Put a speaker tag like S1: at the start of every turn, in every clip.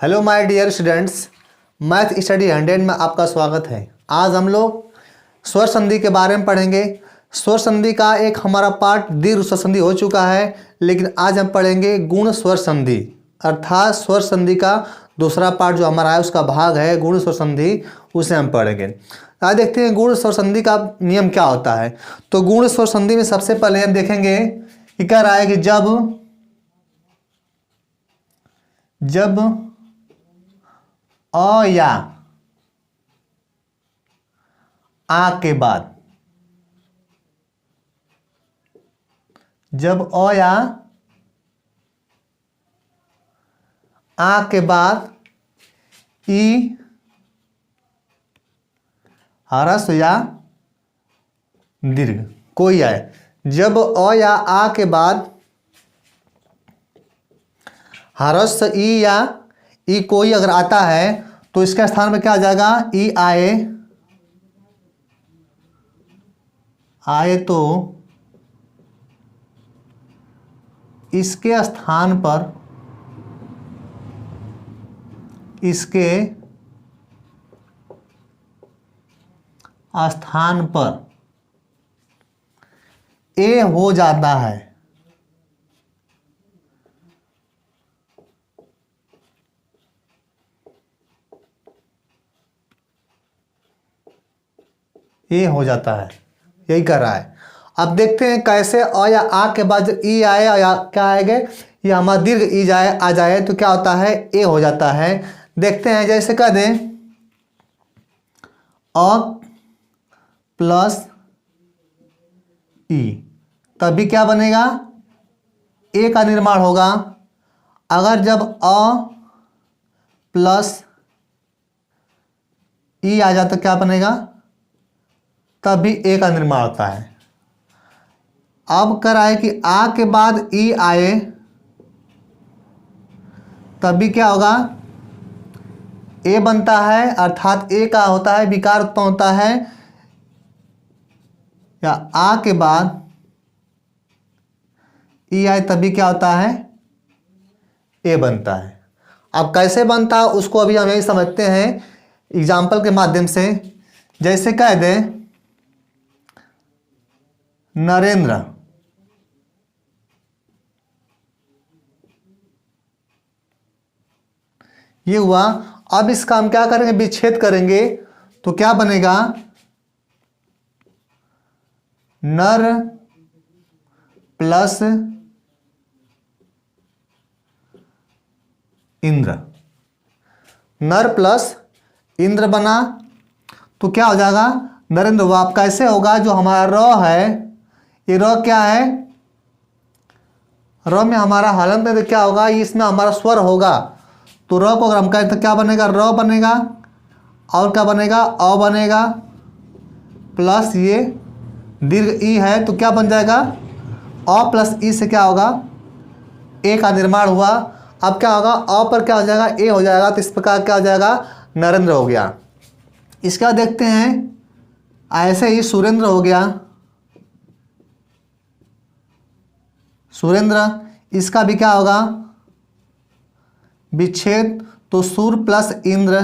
S1: Hello my dear students, math study 100 में आपका स्वागत है। आज हम लोग स्वर संधि के बारे में पढ़ेंगे। स्वर संधि का एक हमारा पार्ट दीर्घ स्वर संधि हो चुका है, लेकिन आज हम पढ़ेंगे गुण स्वर संधि, अर्थात स्वर संधि का दूसरा पार्ट जो हमारा है उसका भाग है गुण स्वर संधि, उसे हम पढ़ेंगे। आज देखते हैं गुण स्वर संधि का नियम क्या होता है। तो गुण स्वर संधि में सबसे पहले हम देखेंगे कि कह रहा है कि जब अ या आ के बाद, जब अ या आ के बाद ई ह्रस्व या दीर्घ कोई आए, जब अ या आ के बाद ह्रस्व ई या ई कोई अगर आता है तो इसके स्थान में क्या आ जाएगा, ई आए तो इसके स्थान पर ए हो जाता है। ए हो जाता है, यही कर रहा है। अब देखते हैं कैसे अ या आ के बाद जब ई आए या क्या आएगा, ये हमारा दीर्घ ई जाए आ जाए तो क्या होता है, ए हो जाता है। देखते हैं, जैसे कह दें अ प्लस ई, तभी क्या बनेगा, ए का निर्माण होगा। अगर जब अ प्लस ई आ जाए तो क्या बनेगा, तब भी ए का निर्माण होता है। अब कर रहा है कि आ के बाद ई आए तब भी क्या होगा, ए बनता है, अर्थात ए का होता है विकार उत्पन्न होता है, या आ के बाद ई आए तभी क्या होता है, ए बनता है। अब कैसे बनता है उसको अभी हम यही समझते हैं एग्जाम्पल के माध्यम से। जैसे कह दें नरेंद्र, ये हुआ। अब इसका हम क्या करेंगे, विच्छेद करेंगे तो क्या बनेगा, नर प्लस इंद्र, नर प्लस इंद्र बना तो क्या हो जाएगा, नरेंद्र हुआ। अब कैसे होगा, जो हमारा र है, ये र क्या है, र में हमारा हलंत है तो क्या होगा, इसमें हमारा स्वर होगा। तो र को अगर हम कहें तो क्या बनेगा, र बनेगा, और क्या बनेगा, अ बनेगा, प्लस ये दीर्घ ई है तो क्या बन जाएगा, अ प्लस ई से क्या होगा, ए का निर्माण हुआ। अब क्या होगा, अ पर क्या हो जाएगा, ए हो जाएगा, तो इस प्रकार क्या हो जाएगा, नरेंद्र हो गया। इसका देखते हैं, ऐसे ही सुरेंद्र हो गया, सुरेंद्र, इसका भी क्या होगा, विच्छेद, तो सूर प्लस इंद्र,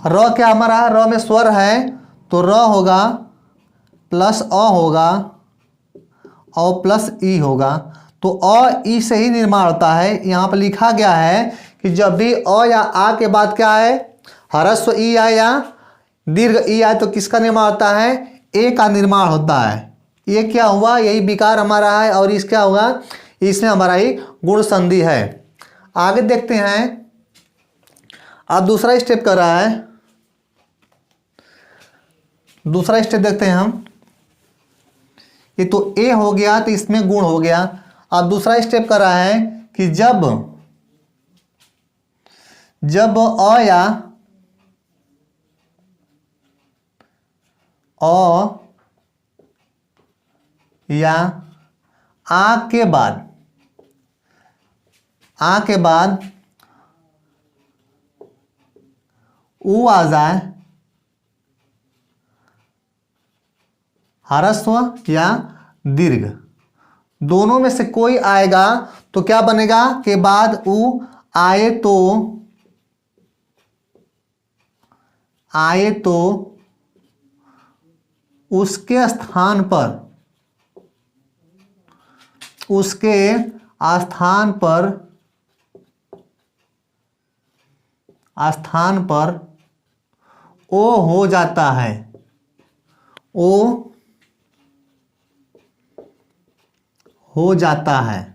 S1: र क्या हमारा, र में स्वर है तो र होगा प्लस अ होगा और प्लस ई होगा। तो अ ई से ही निर्माण होता है। यहाँ पर लिखा गया है कि जब भी अ या आ के बाद क्या है, ह्रस्व ई आए या दीर्घ ई आए तो किसका निर्माण होता है, ए का निर्माण होता है। ये क्या हुआ, यही विकार हमारा है, और इस क्या होगा, इसमें हमारा ही गुण संधि है। आगे देखते हैं, अब दूसरा स्टेप कर रहा है, दूसरा स्टेप देखते हैं हम। ये तो ए हो गया तो इसमें गुण हो गया। अब दूसरा स्टेप कर रहा है कि जब अ या आ के बाद ऊ आ जाए, ह्रस्व या दीर्घ, दोनों में से कोई आएगा तो क्या बनेगा के बाद उ आए तो उसके स्थान पर ओ हो जाता है, ओ हो जाता है।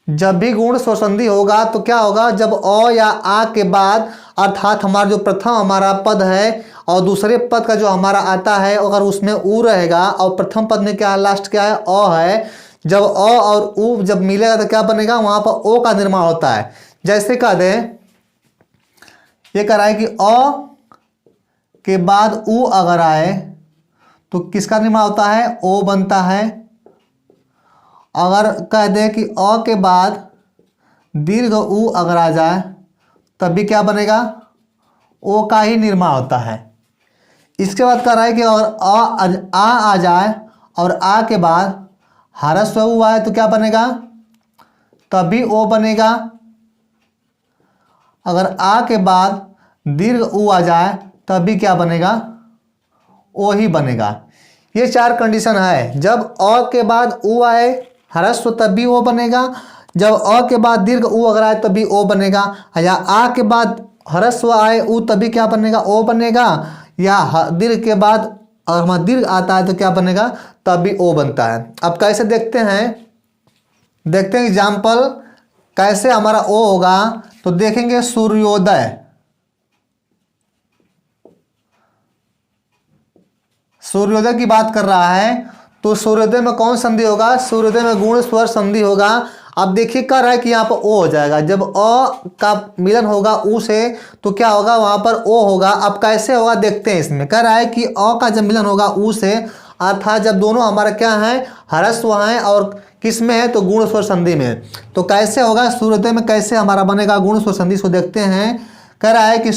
S1: जब भी गुण स्वरसंधि होगा तो क्या होगा, जब अ या आ के बाद अर्थात हमारा जो प्रथम हमारा पद है और दूसरे पद का जो हमारा आता है अगर उसमें उ रहेगा और प्रथम पद में क्या लास्ट क्या है अ है, जब अ और उ जब मिलेगा तो क्या बनेगा, वहां पर ओ का निर्माण होता है। जैसे कह दें ये कह रहा है कि अ के बाद उ अगर आए तो किसका निर्माण होता है, ओ बनता है। अगर कह दें कि अ के बाद दीर्घ उ अगर आ जाए तब भी क्या बनेगा, ओ का ही निर्माण होता है। इसके बाद कह रहा है कि अगर आ जाए और आ के बाद ह्रस्व उ आए तो क्या बनेगा, तब भी ओ बनेगा। अगर आ के बाद दीर्घ उ आ जाए तब भी क्या बनेगा, ओ ही बनेगा। ये चार कंडीशन है। जब अ के बाद उ आए ह्रस्व तब भी ओ बनेगा, जब अ के बाद दीर्घ उ अगर आए तब भी ओ बनेगा, या आ के बाद ह्रस्व आए उ तभी क्या बनेगा, ओ बनेगा, या दीर्घ के बाद और हमारा दीर्घ आता है तो क्या बनेगा, तब भी ओ बनता है। अब कैसे देखते हैं एग्जाम्पल कैसे हमारा ओ होगा। तो देखेंगे सूर्योदय की बात कर रहा है तो सूर्योदय में कौन संधि होगा, सूर्योदय में गुण स्वर संधि होगा। अब देखिए कह रहा है कि यहाँ पर ओ हो जाएगा, जब अ का मिलन होगा उ से तो क्या होगा, वहां पर ओ होगा। अब कैसे होगा देखते हैं। इसमें कह रहा है कि अ का जब मिलन होगा उ से अर्थात जब दोनों हमारा क्या है ह्रस्व हैं और किस में है तो गुण स्वर संधि में, तो कैसे होगा सूर्योदय में कैसे हमारा बनेगा गुण स्वर संधि, इसको देखते हैं। कह रहा है कि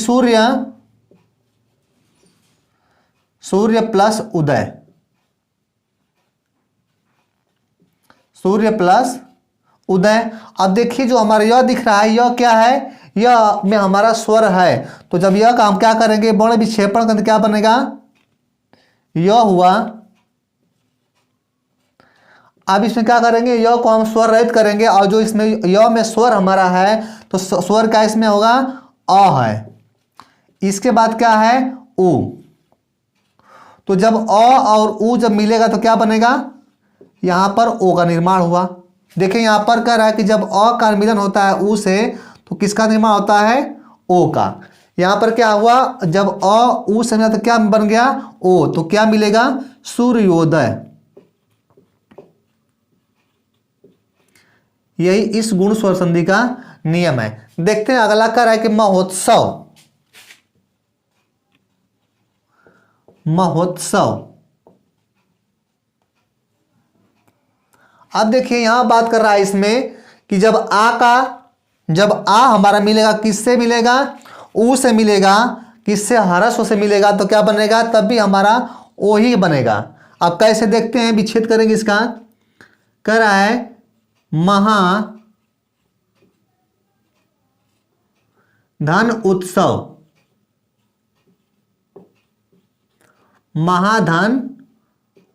S1: सूर्य प्लस उदय, सूर्य प्लस उदय। अब देखिए जो हमारा यह दिख रहा है यह क्या है, यह में हमारा स्वर है। तो जब यह का हम क्या करेंगे वर्ण विक्षेपण करके क्या बनेगा, यह हुआ। अब इसमें क्या करेंगे, यह को हम स्वर रहित करेंगे और जो इसमें यह में स्वर हमारा है तो स्वर क्या इसमें होगा, अ है। इसके बाद क्या है उ, तो जब अ और उ जब मिलेगा तो क्या बनेगा, यहां पर ओ का निर्माण हुआ। देखिए यहां पर कह रहा है कि जब अ का मिलन होता है उ से तो किसका निर्माण होता है, ओ का। यहां पर क्या हुआ, जब अ उ से मिला तो क्या बन गया ओ, तो क्या मिलेगा सूर्योदय। यही इस गुण स्वर संधि का नियम है। देखते हैं अगला कह रहा है कि महोत्सव। अब देखिए यहां बात कर रहा है इसमें कि जब आ हमारा मिलेगा किससे मिलेगा, उ से मिलेगा, किससे ह्रस्व से मिलेगा तो क्या बनेगा, तब भी हमारा ओ ही बनेगा। अब कैसे देखते हैं, विच्छेद करेंगे इसका। कह रहा है महाधन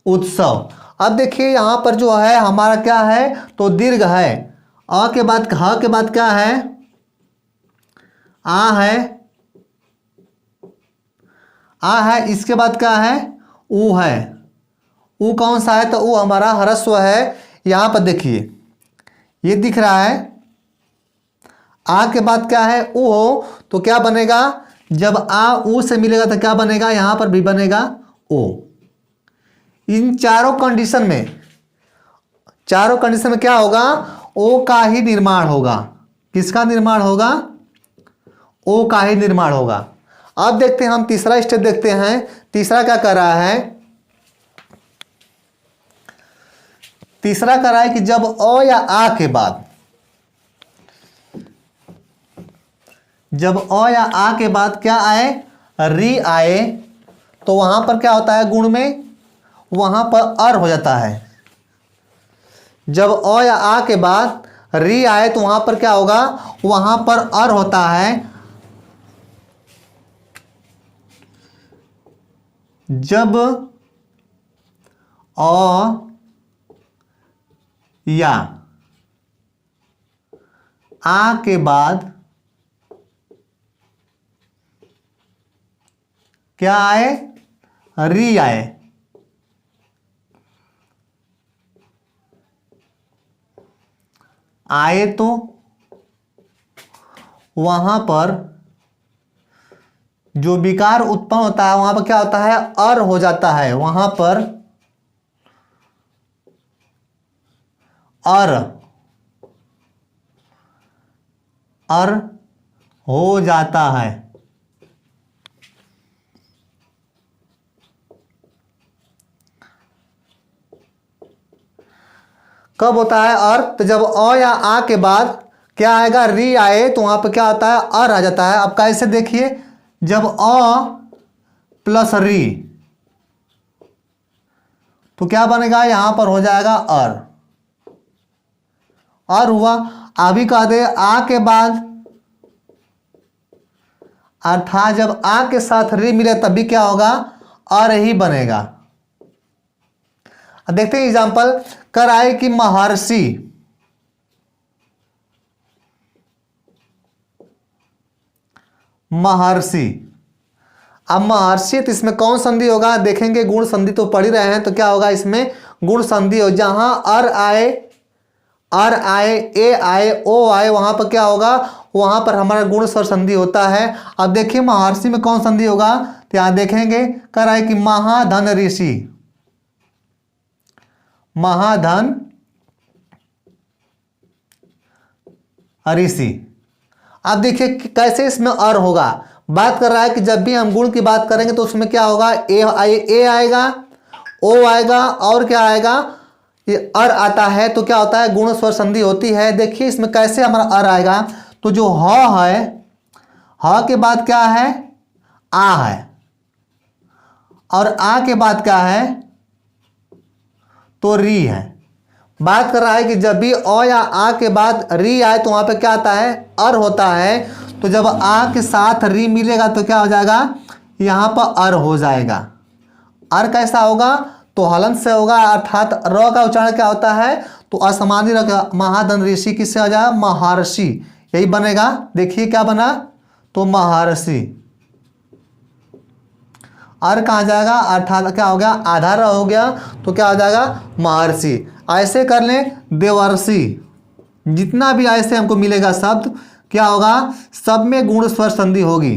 S1: उत्सव। अब देखिए यहां पर जो है हमारा क्या है तो दीर्घ है, अ के बाद ह के बाद क्या है आ है, इसके बाद क्या है उ है। उ कौन सा है तो उ हमारा ह्रस्व है। यहां पर देखिए ये दिख रहा है, आ के बाद क्या है उ हो तो क्या बनेगा, जब आ उ से मिलेगा तो क्या बनेगा, यहां पर भी बनेगा ओ। इन चारों कंडीशन में क्या होगा, ओ का ही निर्माण होगा। किसका निर्माण होगा, ओ का ही निर्माण होगा। अब देखते हैं हम तीसरा स्टेप देखते हैं। तीसरा क्या कर रहा है, तीसरा कर रहा है कि जब अ या आ के बाद, जब अ या आ के बाद क्या आए री आए तो वहां पर क्या होता है गुण में वहां पर अर हो जाता है। जब अ या आ के बाद री आए तो वहां पर क्या होगा, वहां पर अर होता है। जब अ या आ के बाद क्या आए, री आए, आए तो वहां पर जो विकार उत्पन्न होता है वहां पर क्या होता है, अर हो जाता है। वहां पर अर हो जाता है। कब होता है अर, तो जब अ या आ के बाद क्या आएगा, री आए तो वहां पर क्या होता है, अर आ जाता है। अब कैसे देखिए, जब अ प्लस री तो क्या बनेगा, यहां पर हो जाएगा अर। अर हुआ। अभी कह दे आ के बाद, अर्थात जब आ के साथ री मिले तभी क्या होगा, अर ही बनेगा। अब देखते हैं एग्जांपल। कर आए कि महर्षि, महर्षि। अब महर्षि तो इसमें कौन संधि होगा, देखेंगे गुण संधि तो पढ़ ही रहे हैं, तो क्या होगा इसमें गुण संधि हो। जहां अर आए, अर आए, ए आए, ओ आए, वहां पर क्या होगा, वहां पर हमारा गुण स्वर संधि होता है। अब देखिए महर्षि में कौन संधि होगा, तो यहां देखेंगे कर आए कि महाधन ऋषि, महाधन ऋषि। अब देखिए कैसे इसमें अर होगा। बात कर रहा है कि जब भी हम गुण की बात करेंगे तो उसमें क्या होगा, ए आएगा, ओ आएगा, और क्या आएगा, ये अर आता है। तो क्या होता है, गुण स्वर संधि होती है। देखिए इसमें कैसे हमारा अर आएगा, तो जो ह है, ह के बाद क्या है, आ है, और आ के बाद क्या है, तो री है। बात कर रहा है कि जब भी अ या आ के बाद री आए तो वहां पे क्या आता है, अर होता है। तो जब आ के साथ री मिलेगा तो क्या हो जाएगा, यहां पर अर हो जाएगा। अर कैसा होगा, तो हलन से होगा, अर्थात र का उच्चारण क्या होता है, तो असमानी र। महाधन ऋषि किससे हो जाएगा, महर्षि, यही बनेगा। देखिए क्या बना, तो महर्षि। अर कहाँ जाएगा, अर्थात क्या हो गया, आधा र हो गया, तो क्या हो जाएगा, महर्षि। ऐसे कर लें देवर्षि। जितना भी ऐसे हमको मिलेगा शब्द, क्या होगा, सब में गुण स्वर संधि होगी।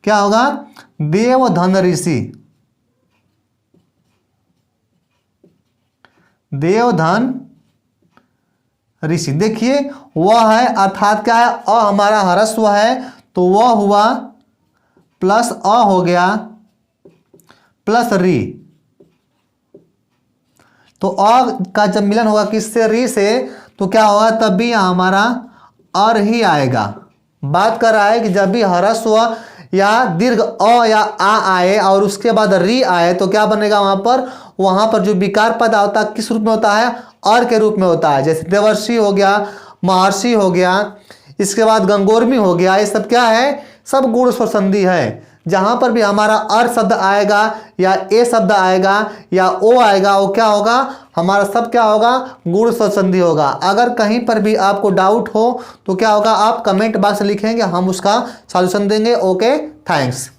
S1: क्या होगा, देवधन ऋषि, देवधन ऋषि। देखिए वह है, अर्थात क्या है, अ हमारा ह्रस्व है, तो वह हुआ प्लस अ हो गया प्लस री। तो अ का जब मिलन होगा किससे, री से, तो क्या होगा, तब भी हमारा अर ही आएगा। बात कर रहा है कि जब भी ह्रस्व या दीर्घ अ या आ आए और उसके बाद री आए तो क्या बनेगा, वहां पर जो विकार पद होता है किस रूप में होता है, अर के रूप में होता है। जैसे देवर्षि हो गया, महर्षि हो गया, इसके बाद गंगोर्मी हो गया, ये सब क्या है, सब गुण स्वर संधि है। जहां पर भी हमारा अर शब्द आएगा या ए शब्द आएगा या ओ आएगा, वो क्या होगा, हमारा सब क्या होगा, गुण स्वर संधि होगा। अगर कहीं पर भी आपको डाउट हो तो क्या होगा, आप कमेंट बॉक्स लिखेंगे, हम उसका सॉल्यूशन देंगे। Okay, thanks.